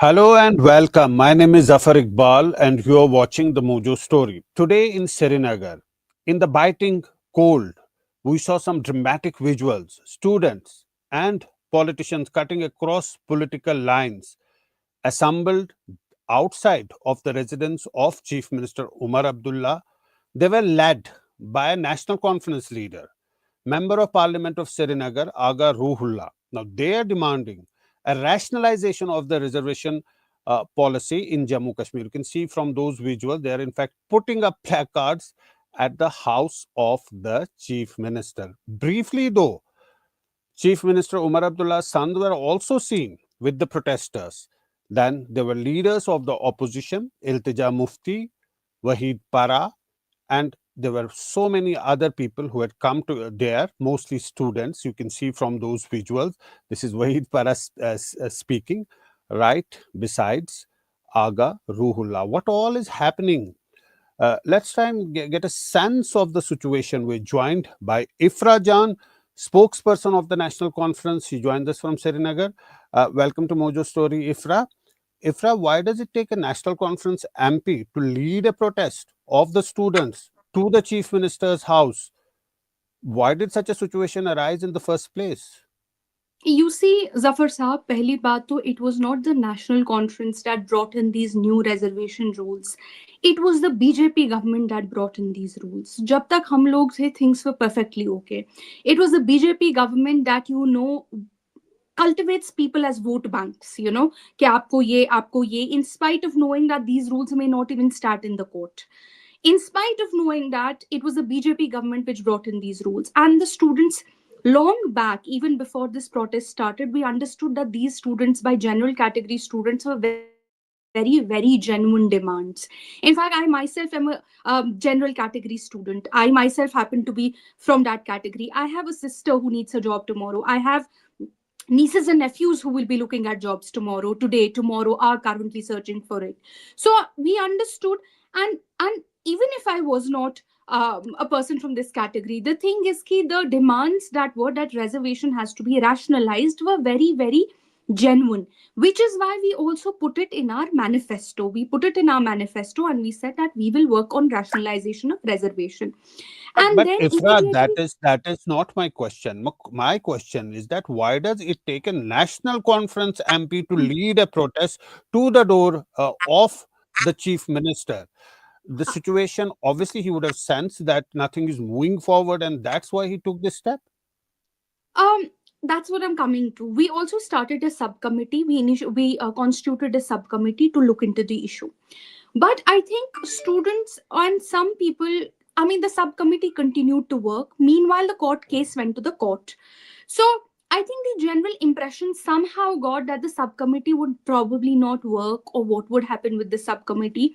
Hello and welcome. My name is Zaffar Iqbal, and you are watching the Mojo Story. Today in Srinagar, in the biting cold, we saw some dramatic visuals. Students and politicians cutting across political lines assembled outside of the residence of Chief Minister Omar Abdullah. They were led by a national conference leader, Member of Parliament of Srinagar, Aga Ruhullah. Now, they are demanding a rationalization of the reservation policy in Jammu Kashmir. You can see from those visuals, they are in fact putting up placards at the house of the Chief Minister. Briefly, though, Chief Minister Umar Abdullah's sons were also seen with the protesters. Then there were leaders of the opposition, Iltija Mufti, Wahid Para, and there were so many other people who had come to there, mostly students. You can see from those visuals. This is Wahid Para speaking, right besides Aga Ruhullah. What all is happening? Let's try and get a sense of the situation. We're joined by Ifra Jan, spokesperson of the National Conference. She joined us from Srinagar. Welcome to Mojo Story, Ifra. Ifra, why does it take a National Conference MP to lead a protest of the students to the Chief Minister's house? Why did such a situation arise in the first place? You see, Zafar Saab, pehli baat to it was not the national conference that brought in these new reservation rules. It was the BJP government that brought in these rules. Jab tak hum log the, things were perfectly okay. It was the BJP government that cultivates people as vote banks. कि आपको ये, in spite of knowing that these rules may not even start in the court. In spite of knowing that it was the BJP government which brought in these rules, and the students, long back, even before this protest started, we understood that these students, by general category students, were very, very genuine demands. In fact, I myself am a general category student. I myself happen to be from that category. I have a sister who needs a job tomorrow. I have nieces and nephews who will be looking at jobs tomorrow, today, tomorrow, are currently searching for it. So we understood, and even if I was not a person from this category, the thing is ki the demands that reservation has to be rationalized were very, very genuine, which is why we also put it in our manifesto. We put it in our manifesto and we said that we will work on rationalization of reservation. And But then Ifra, immediately, that is not my question. My question is that why does it take a national conference MP to lead a protest to the door of the chief minister? The situation, obviously, he would have sensed that nothing is moving forward, and that's why he took this step. Um, that's what I'm coming to. We also started a subcommittee. We constituted a subcommittee to look into the issue. But I think students and some people, I mean, the subcommittee continued to work. Meanwhile, the court case went to the court. So I think the general impression somehow got that the subcommittee would probably not work, or what would happen with the subcommittee.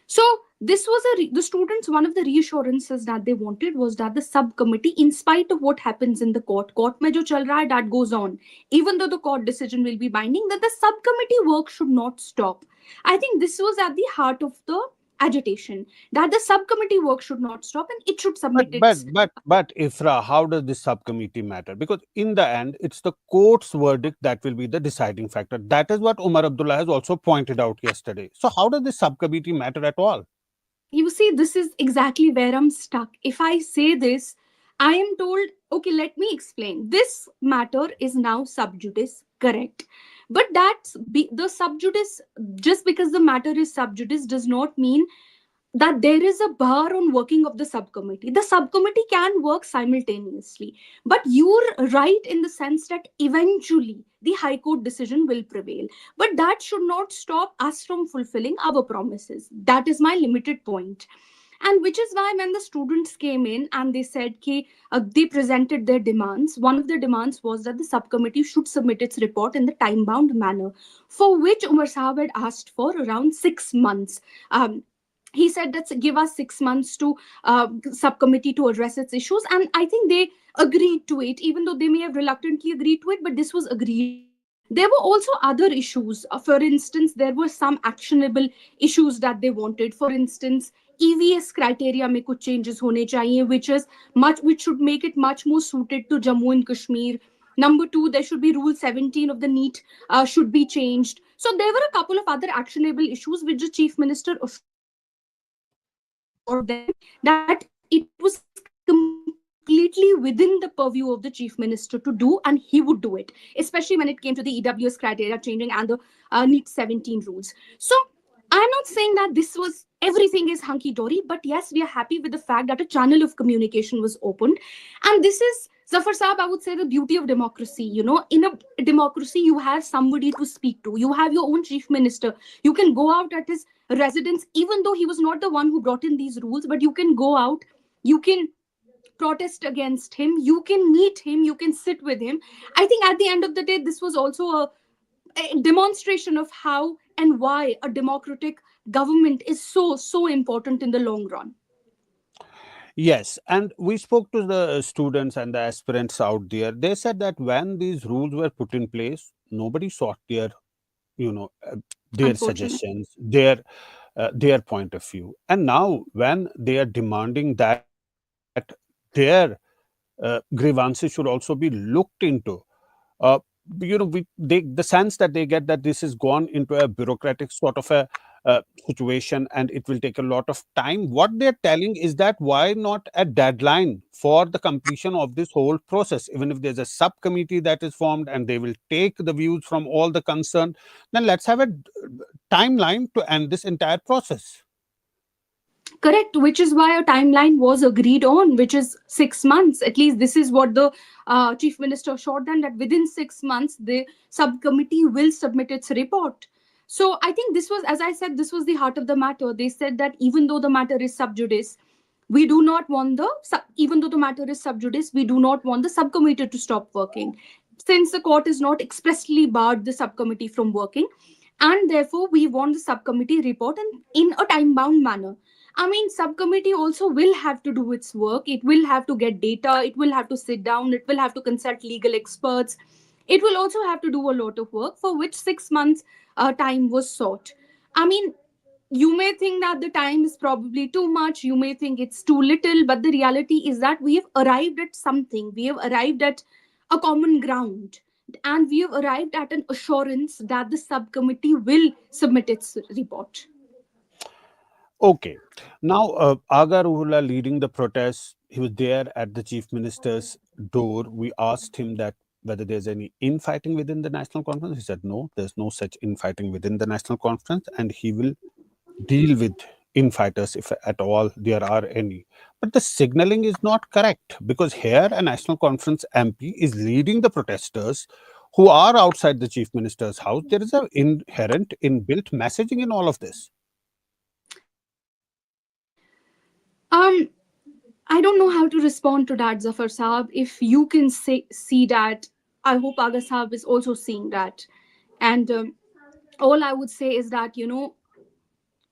So this was the students, one of the reassurances that they wanted was that the subcommittee, in spite of what happens in the court mein jo chal raha hai, that goes on, even though the court decision will be binding, that the subcommittee work should not stop. I think this was at the heart of the agitation, that the subcommittee work should not stop and it should But submit but its. but but Ifra, how does this subcommittee matter? Because in the end, it's the court's verdict that will be the deciding factor. That is what Umar Abdullah has also pointed out yesterday. So how does this subcommittee matter at all? You see, this is exactly where I'm stuck. If I say this, I am told, okay, let me explain. This matter is now sub judice, correct? But the sub judice, just because the matter is sub judice, does not mean that there is a bar on working of the subcommittee. The subcommittee can work simultaneously, but you're right in the sense that eventually the high court decision will prevail, but that should not stop us from fulfilling our promises. That is my limited point. And which is why when the students came in and they said they presented their demands, one of the demands was that the subcommittee should submit its report in the time bound manner, for which Umar Sahab had asked for around 6 months. He said that give us 6 months to subcommittee to address its issues, and I think they agreed to it, even though they may have reluctantly agreed to it, but this was agreed to. There were also other issues. For instance, there were some actionable issues that they wanted. For instance, EVS criteria में कुछ changes होने चाहिए, which should make it much more suited to Jammu and Kashmir. Number two, there should be Rule 17 of the NEET should be changed. So there were a couple of other actionable issues which the Chief Minister assured them that it was completely within the purview of the Chief Minister to do, and he would do it, especially when it came to the EWS criteria changing and the NEET 17 rules. So I'm not saying that this was everything is hunky dory, but yes, we are happy with the fact that a channel of communication was opened. And this is, Zafar Saab, I would say, the beauty of democracy. In a democracy, you have somebody to speak to. You have your own chief minister. You can go out at his residence, even though he was not the one who brought in these rules, but you can go out, you can protest against him, you can meet him, you can sit with him. I think at the end of the day, this was also a demonstration of how and why a democratic government is so important in the long run. Yes, and we spoke to the students and the aspirants out there. They said that when these rules were put in place, nobody sought their, you know, their Unfortunately. suggestions, their point of view. And now, when they are demanding that their grievances should also be looked into, uh, the sense that they get that this has gone into a bureaucratic sort of a situation and it will take a lot of time. What they're telling is that why not a deadline for the completion of this whole process? Even if there's a subcommittee that is formed and they will take the views from all the concerned, then let's have a timeline to end this entire process. Correct, which is why a timeline was agreed on, which is 6 months. At least this is what the chief minister assured them, that within 6 months the subcommittee will submit its report. So I think this was, as I said, this was the heart of the matter. They said that even though the matter is sub judice, we do not want even though the matter is sub judice, we do not want the subcommittee to stop working, since the court is not expressly barred the subcommittee from working, and therefore we want the subcommittee report in a time bound manner. I mean, subcommittee also will have to do its work. It will have to get data. It will have to sit down. It will have to consult legal experts. It will also have to do a lot of work, for which 6 months time was sought. I mean, you may think that the time is probably too much. You may think it's too little. But the reality is that we have arrived at something. We have arrived at a common ground. And we have arrived at an assurance that the subcommittee will submit its report. Okay. Now, Aga Ruhullah leading the protests, he was there at the chief minister's door. We asked him that whether there's any infighting within the national conference. He said no, there's no such infighting within the national conference, and he will deal with infighters if at all there are any. But the signaling is not correct because here a national conference MP is leading the protesters who are outside the chief minister's house. There is an inherent inbuilt messaging in all of this. Um, I don't know how to respond to that, Zafar Saab. If you can see that, I hope Aga Saab is also seeing that. And all I would say is that,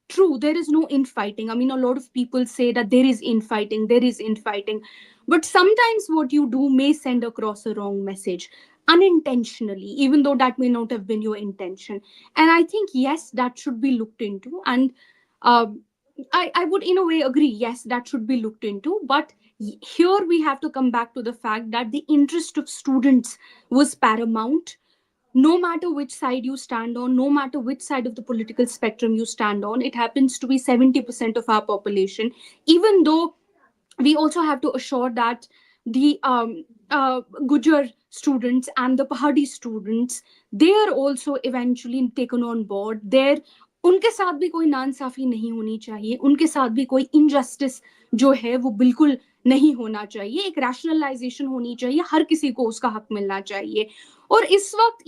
true, there is no infighting. I mean, a lot of people say that there is infighting. But sometimes what you do may send across a wrong message unintentionally, even though that may not have been your intention. And I think, yes, that should be looked into. And um, I would, in a way, agree, yes, that should be looked into. But here we have to come back to the fact that the interest of students was paramount, no matter which side you stand on, no matter which side of the political spectrum you stand on. It happens to be 70% of our population, even though we also have to assure that the Gujar students and the Pahadi students, they are also eventually taken on board. There उनके साथ भी कोई नाइंसाफी नहीं होनी चाहिए, उनके साथ भी कोई इनजस्टिस जो है वो बिल्कुल नहीं होना चाहिए. एक रैशनलाइजेशन होनी चाहिए, हर किसी को उसका हक मिलना चाहिए. और इस वक्त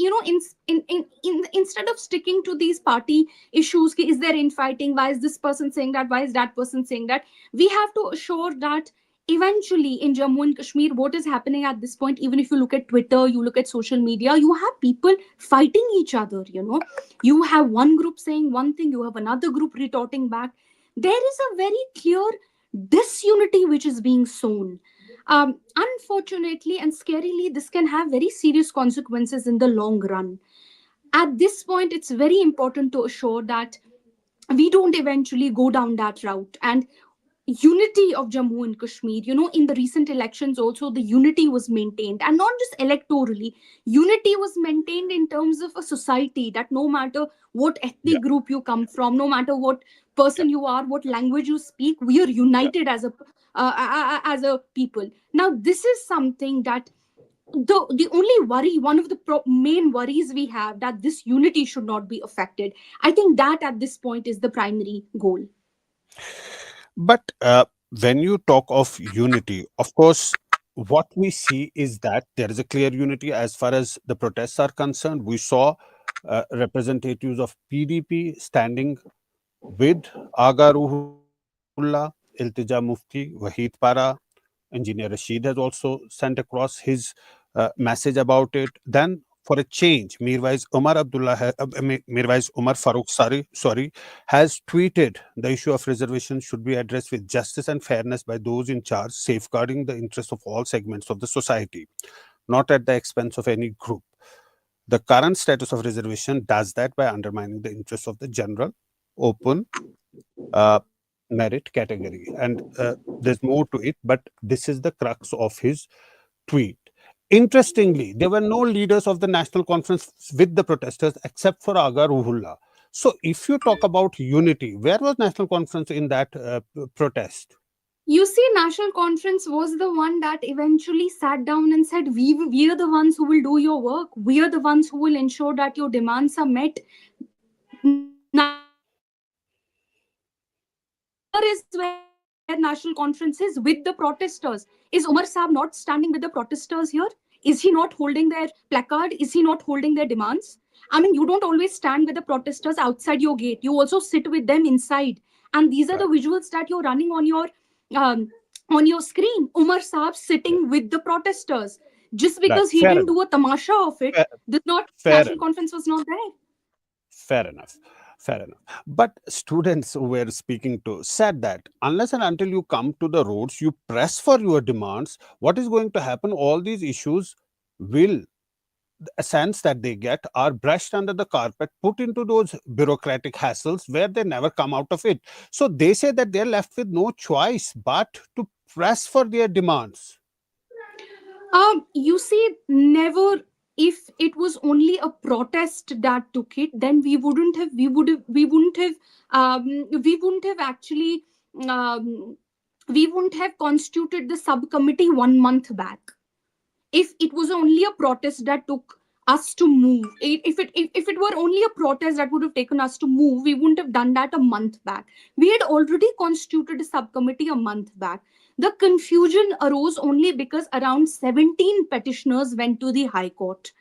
instead of sticking to these party issues ki is there infighting, why is this person saying that, why is that person saying that, we have to assure that eventually in Jammu and Kashmir, what is happening at this point, even if you look at Twitter, you look at social media, you have people fighting each other. You have one group saying one thing, you have another group retorting back. There is a very clear disunity which is being sown. Unfortunately and scarily, this can have very serious consequences in the long run. At this point, it's very important to assure that we don't eventually go down that route. And unity of Jammu and Kashmir. In the recent elections, also the unity was maintained, and not just electorally. Unity was maintained in terms of a society that no matter what Yeah, ethnic group you come from, no matter what yeah, person you are, what language you speak, we are yeah. united as a people. Now, this is something that the only worry, one of the main worries we have, that this unity should not be affected. I think that at this point is the primary goal. But when you talk of unity, of course, what we see is that there is a clear unity as far as the protests are concerned. We saw representatives of PDP standing with Aga Ruhullah, Iltija Mufti, Wahid Para, Engineer Rashid has also sent across his message about it. Then, for a change, Mirwais Umar Farooq, sorry, has tweeted the issue of reservation should be addressed with justice and fairness by those in charge, safeguarding the interests of all segments of the society, not at the expense of any group. The current status of reservation does that by undermining the interests of the general, open, uh, merit category. And there's more to it, but this is the crux of his tweet. Interestingly, there were no leaders of the national conference with the protesters except for Aga Ruhullah. So, if you talk about unity, where was national conference in that protest? You see, national conference was the one that eventually sat down and said, we are the ones who will do your work, we are the ones who will ensure that your demands are met. Now here is where national conference is with the protesters. Is Umar Saab not standing with the protesters here? Is he not holding their placard? Is he not holding their demands? I mean, you don't always stand with the protesters outside your gate. You also sit with them inside. And these are the Right, visuals that you're running um, on your screen. Umar Saab yeah, sitting with the protesters. Just right. because he Fair didn't enough. do a tamasha of it, Fair, does not fair national enough. conference was not there. Fair enough. Fair enough. But students who were speaking to said that unless and until you come to the roads, you press for your demands, what is going to happen? All these issues will, a sense that they get, are brushed under the carpet, put into those bureaucratic hassles where they never come out of it. So they say that they're left with no choice but to press for their demands. You see, never. If it was only a protest that took it, then we wouldn't have actually, um, we wouldn't have constituted the subcommittee 1 month back. If it was only a protest that took us to move, if it were only a protest that would have taken us to move, we wouldn't have done that a month back. We had already constituted a subcommittee a month back. The confusion arose only because around 17 petitioners went to the high court.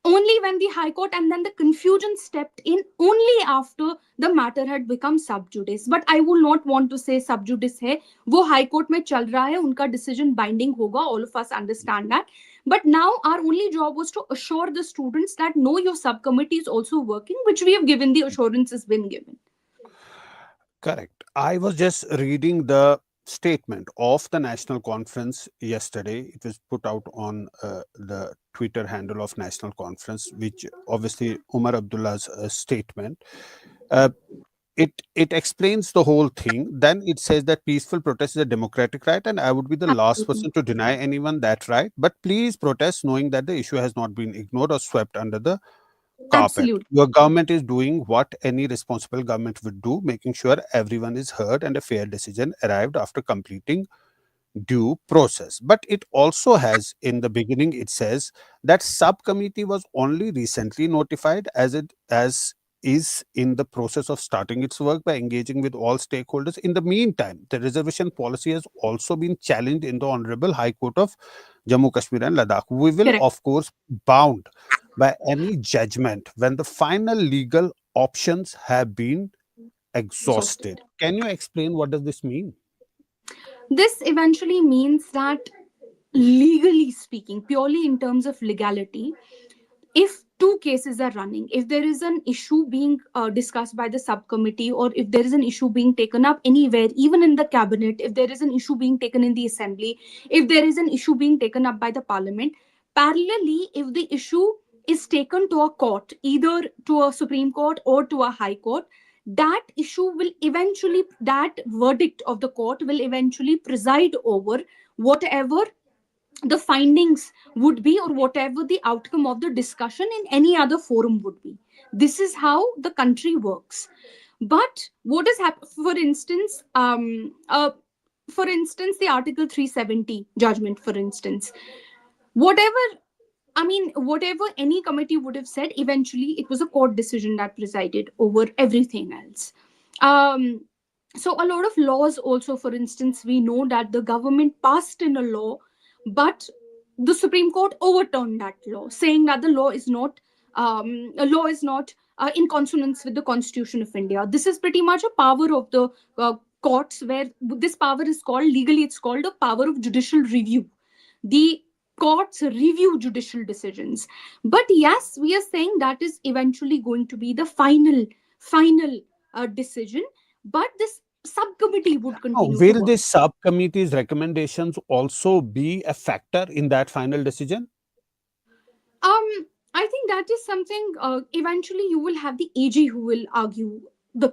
Only when the high court, and then the confusion stepped in only after the matter had become sub judice. But I will not want to say sub judice hai, wo high court mein chal raha hai, unka decision binding hoga, all of us understand that. But now our only job was to assure the students that no, your subcommittee is also working, which we have given, the assurance has been given. Correct. I was just reading the statement of the national conference yesterday. It was put out on the Twitter handle of national conference, which obviously Umar Abdullah's statement. Uh, it explains the whole thing. Then it says that peaceful protest is a democratic right, and I would be the last Absolutely. person to deny anyone that right. But please protest, knowing that the issue has not been ignored or swept under the carpet. Absolutely. Your government is doing what any responsible government would do, making sure everyone is heard and a fair decision arrived after completing due process. But it also has, in the beginning, it says that subcommittee was only recently notified, as it as is in the process of starting its work by engaging with all stakeholders. In the meantime, the reservation policy has also been challenged in the Honorable High Court of Jammu Kashmir and Ladakh. We will, Correct. of course, bound by any judgment when the final legal options have been exhausted. Exhausted. Can you explain what does this mean? This eventually means that, legally speaking, purely in terms of legality, if two cases are running, if there is an issue being discussed by the subcommittee, or if there is an issue being taken up anywhere, even in the cabinet, if there is an issue being taken in the assembly, if there is an issue being taken up by the parliament, parallelly, if the issue is taken to a court, either to a supreme court or to a high court, that issue will eventually, that verdict of the court will eventually preside over whatever the findings would be, or whatever the outcome of the discussion in any other forum would be. This is how the country works. But what has happened, for instance, the Article 370 judgment, for instance, whatever, whatever any committee would have said, eventually it was a court decision that presided over everything else. So a lot of laws also, for instance, we know that the government passed in a law, but the Supreme Court overturned that law, saying that the law is not in consonance with the Constitution of India. This is pretty much a power of the courts, where this power is called, legally it's called a power of judicial review. The courts review judicial decisions. But yes, we are saying that is eventually going to be the final decision. But this subcommittee would Now, continue to will work. this subcommittee's recommendations also be a factor in that final decision? I think that is something. Eventually, you will have the AG who will argue the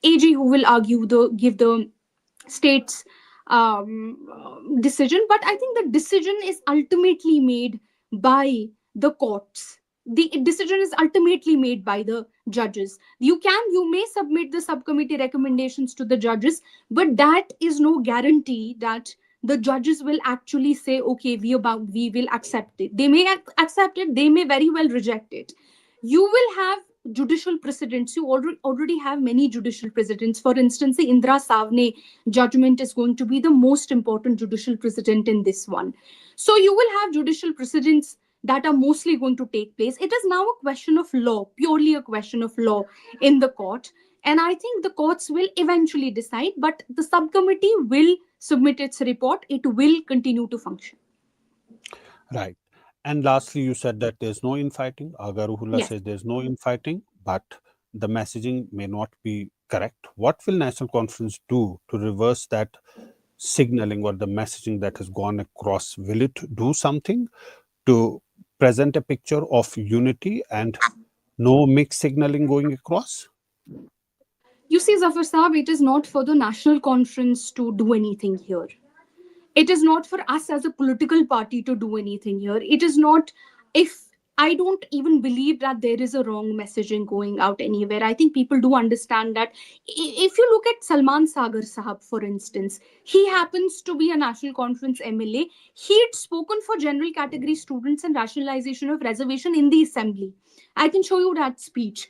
AG who will argue the give the state's decision. But I think the decision is ultimately made by the courts. The decision is ultimately made by the judges. You may submit the subcommittee recommendations to the judges, but that is no guarantee that the judges will actually say, okay, we will accept it. They may accept it, they may very well reject it. You will have judicial precedents. You already have many judicial precedents. For instance, the Indra Savne judgment is going to be the most important judicial precedent in this one. So you will have judicial precedents that are mostly going to take place. It is now a question of law, purely a question of law in the court. And I think the courts will eventually decide, but the subcommittee will submit its report. It will continue to function. Right. And lastly, you said that there's no infighting. Aga Ruhullah Yes. says there's no infighting, but the messaging may not be correct. What will National Conference do to reverse that signaling or the messaging that has gone across? Will it do something to present a picture of unity and no mixed signaling going across? You see, Zafar Saab, it is not for the National Conference to do anything here. It is not for us as a political party to do anything here. It is not, if I don't even believe that there is a wrong messaging going out anywhere. I think people do understand that. If you look at Salman Sagar Sahab, for instance, he happens to be a National Conference MLA. He had spoken for general category students and rationalization of reservation in the assembly. I can show you that speech.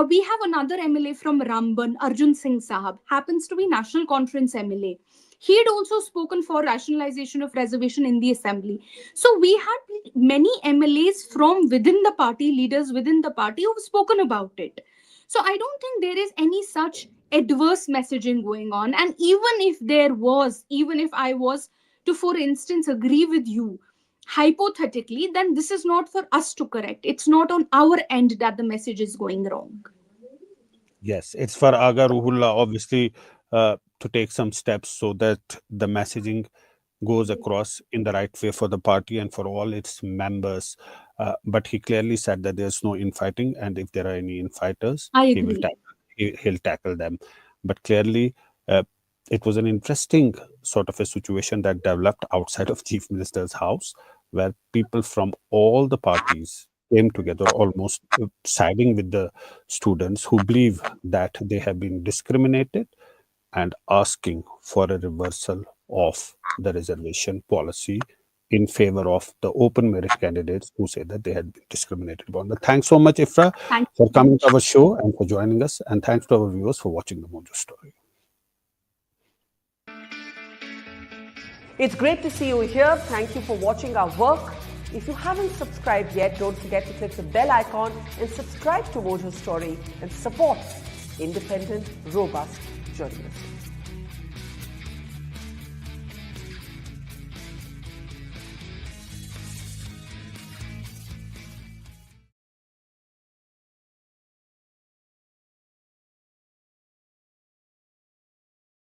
We have another MLA from Ramban, Arjun Singh Sahab, happens to be National Conference MLA. He had also spoken for rationalization of reservation in the assembly. So we had many MLAs from within the party, leaders within the party, who've spoken about it. So I don't think there is any such adverse messaging going on. And even if there was, even if I was to, for instance, agree with you, hypothetically, then this is not for us to correct. It's not on our end that the message is going wrong. Yes, it's for Aga Ruhullah, obviously, to take some steps so that the messaging goes across in the right way for the party and for all its members. But he clearly said that there's no infighting, and if there are any infighters, I he will agree. he'll tackle them. But clearly, it was an interesting sort of a situation that developed outside of Chief Minister's house, where people from all the parties came together, almost siding with the students who believe that they have been discriminated and asking for a reversal of the reservation policy in favor of the open merit candidates who say that they had been discriminated upon. Thanks so much, Ifra, Thank for you so coming to much. our show and for joining us. And thanks to our viewers for watching the Mojo Story. It's great to see you here. Thank you for watching our work. If you haven't subscribed yet, don't forget to click the bell icon and subscribe to Mojo Story and support independent, robust journalism.